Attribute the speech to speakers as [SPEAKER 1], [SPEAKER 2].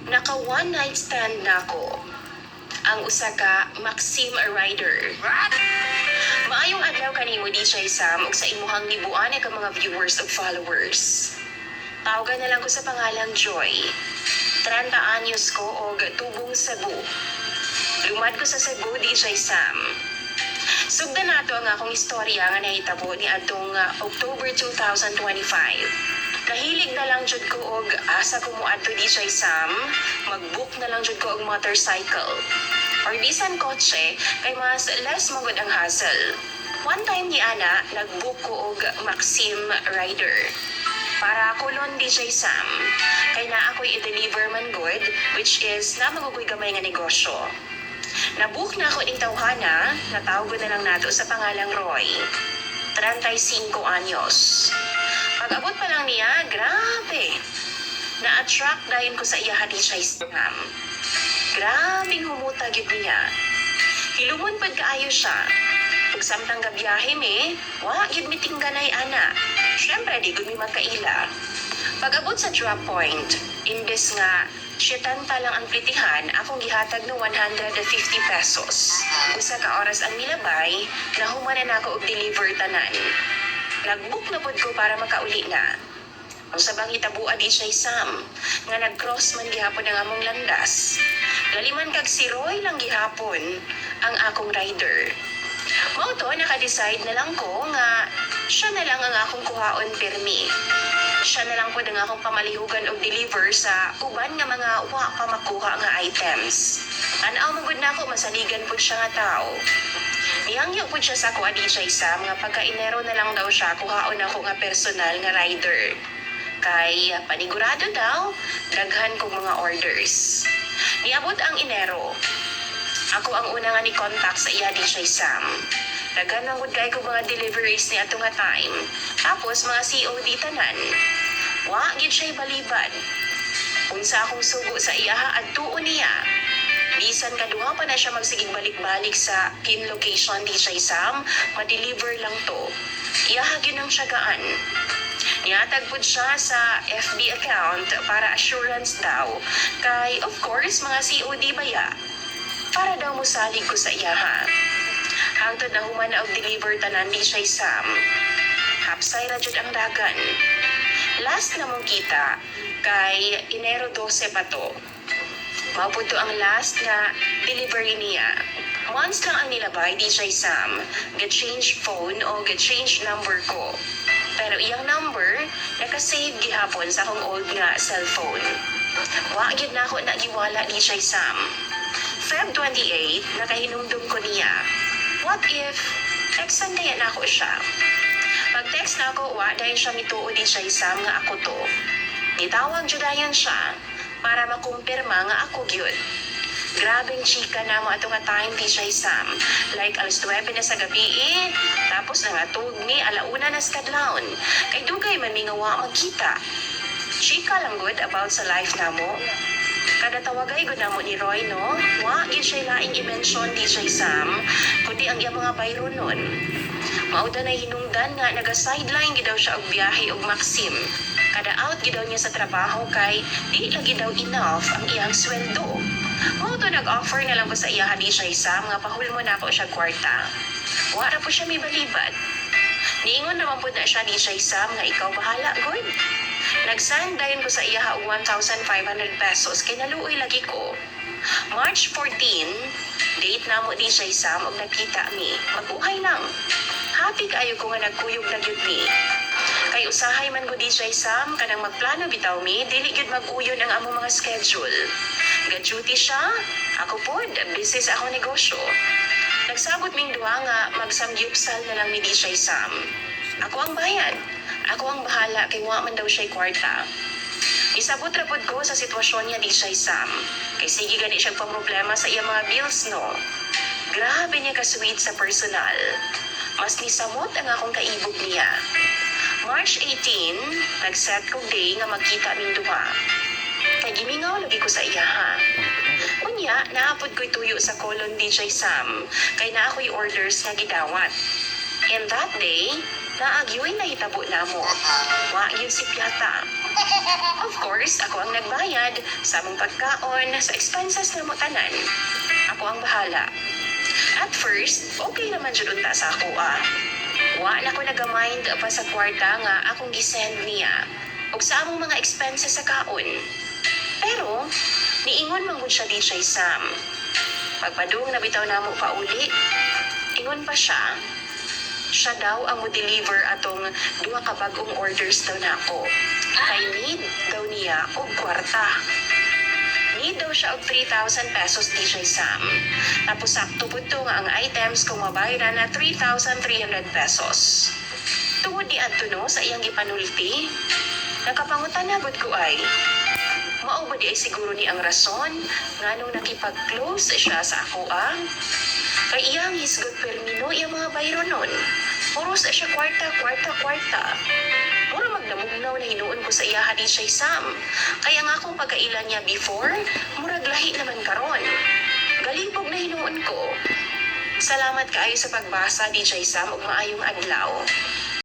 [SPEAKER 1] Naka one night stand na ko. Ang usa ka Maxim Rider. Maayong adlaw kanimo DJ Sam ug sa imuhang libuan ka mga viewers ug followers. Tawagan na lang ko sa pangalang Joy. 30 anyos ko og tubong Cebu. Lumad ko sa Cebu DJ Sam. Sugdan nato ang akong istorya nga nahitabo ni adtong October 2025. Nahilig na lang jud ko og asa ko moadto DJ Sam, mag-book na lang jud ko og motorcycle. Or bisan kotse, kay mas less magod ang hassle. One time ni Ana, nag-book ko og Maxim Rider. Para kulon DJ Sam, kay na ako'y i-deliver man good, which is na magugoy gamay nga negosyo. Nabook na ako ning tawhana, natawag na lang nato sa pangalang Roy. 35 anyos. Pag-abot pa lang niya, grabe. Na-attract dayon ko sa iya DJ Sam. Grabing humutag yun niya. Hilumon pag kaayo siya. Pag samtang gabiyahe mi, yun mitingganay ana. Siyempre, di gumi magkaila. Pag-abot sa drop point, imbes nga, siyetanta lang ang plitihan, akong gihatag ng 150 pesos. Usa ka oras ang nilabay, nahumanan ako og deliver tanan. Nag-book na pod ko para makauli na. Ang sabang itabua di siya Sam, nga nag-cross man gihapon ang among landas. Laliman kag si Roy lang gihapon ang akong rider. Mao to, naka-decide na lang ko nga siya na lang ang akong kuhaon permi. Siya na lang po ang akong pamalihugan o deliver sa uban nga mga pa makuha nga items. Tanaw magod na ako, masaligan po siya nga tao. Niyangyo po siya sa kuha DJ Sam nga pagka-inero na lang daw siya kuhaon ako nga personal nga rider. Kay panigurado daw, daghan kong mga orders. Niabot ang Enero. Ako ang una nga ni contact sa iya DJ Sam. Daghan ang good ko mga deliveries ni ato nga time. Tapos mga COD tanan. Gid siya'y balibad. Unsa akong sugo sa iya at tuon niya. Bisan kaduha pa na siya magsigig balik-balik sa pin location DJ Sam, ma-deliver lang to. Iyahagin ang tiyagaan. Niyatag po siya sa FB account para assurance daw. Kay of course mga COD baya. Para daw musalig ko sa iyaha. Hangtod na human na og deliver tanan DJ Sam. Hapsay ra jud ang dagan. Last na mong kita kay Enero 12 pa to. Maputo ang last na delivery niya. Once lang ang nilabay, DJ Sam, ga-change phone o ga-change number ko. Pero iyang number, naka-save gihapon sa akong old nga cellphone. Yun na ako nagiwala DJ Sam. Feb 28, nakahinumdum ko niya. What if, textan kaya na ako siya? Pag-text na ako, dahil siya mituo DJ Sam nga ako to. Nitawag judayan siya para makumpirma nga ako gyud. Grabing chika na mo ato nga time DJ Sam. Like alas 9 na sa gabi tapos na nga tugni alauna na sa kadlawon. Kay dugay man mi nga magkita. Chika lang good about sa life namo. Kada tawagay gud namo ni Roy no. Gid siya laing i-mention DJ Sam kundi ang iyang mga bayro nun. Mauda na hinungdan nga naga-sideline gid daw siya og biyahe og Maxim. Kada out gid daw niya sa trabaho kay di lagi daw enough ang iyang sweldo. Mao to nag-offer na lang ko sa iya DJ Sam nga pahulmo na ako siya kwarta. Wala po siya may balibad. Niingon naman po na siya DJ Sam nga ikaw bahala good. Nag-send dayon ko sa iya 1,500 pesos kay naluoy lagi ko. March 14, date na mo DJ Sam og nagkita mi. Mabuhay lang. Happy kaayo ko nga nagkuyog na gyud mi. Kay usahay man ko DJ Sam kanang magplano bitaw mi dili gyud mag-uyon ang among mga schedule. Ga-duty siya, ako pod busy sa akong negosyo. Nagsabot ming duha nga magsamgyupsal na lang ni DJ Sam. Ako ang bayad. Ako ang bahala kay wa man daw siya kwarta. Isabot ra pod ko sa sitwasyon niya DJ Sam. Kay sige gani siya problema sa iya mga bills no. Grabe niya ka-sweet sa personal. Mas nisamot ang akong kaibog niya. March 18, nag-set kong day nga magkita aming duha. Kay gimingaw lagi ko sa iya ha. Unya, naapod ko'y tuyo sa Colon DJ Sam, kay na ako'y orders nga gidawat. And that day, naagyoy na hitabo na mo. Yun si Piata. Of course, ako ang nagbayad sa among pagkaon, sa expenses na mo tanan. Ako ang bahala. At first, okay naman jud unta sa ako Wa na ko nagamind pa sa kwarta nga akong gisend niya ug sa among mga expenses sa kaon. Pero, niingon man gud siya DJ Sam. Pagpadung nabitaw namo pa uli, ingon pa siya daw ang mo-deliver atong duha ka bag-ong orders daw nako. Kay need daw niya og kwarta. Need daw siya og 3,000 pesos DJ Sam. Tapos sakto pud to nga ang items kung mabayran na 3,300 pesos. Tungod di adto no sa iyang gipanulti, nakapangutan na gud ko ay. Mao ba di ay siguro ni ang rason nganong nakipag-close siya sa ako Kay iyang hisgot permino iyang mga bayro nun. Puro sa siya kwarta. Mura magdamugnaw na hinuon ko sa iya DJ Sam. Kaya nga akong pagkailan niya before, murag lahi naman karon. Galibog na hinuon ko. Salamat kaayo sa pagbasa DJ Sam ug maayong adlaw.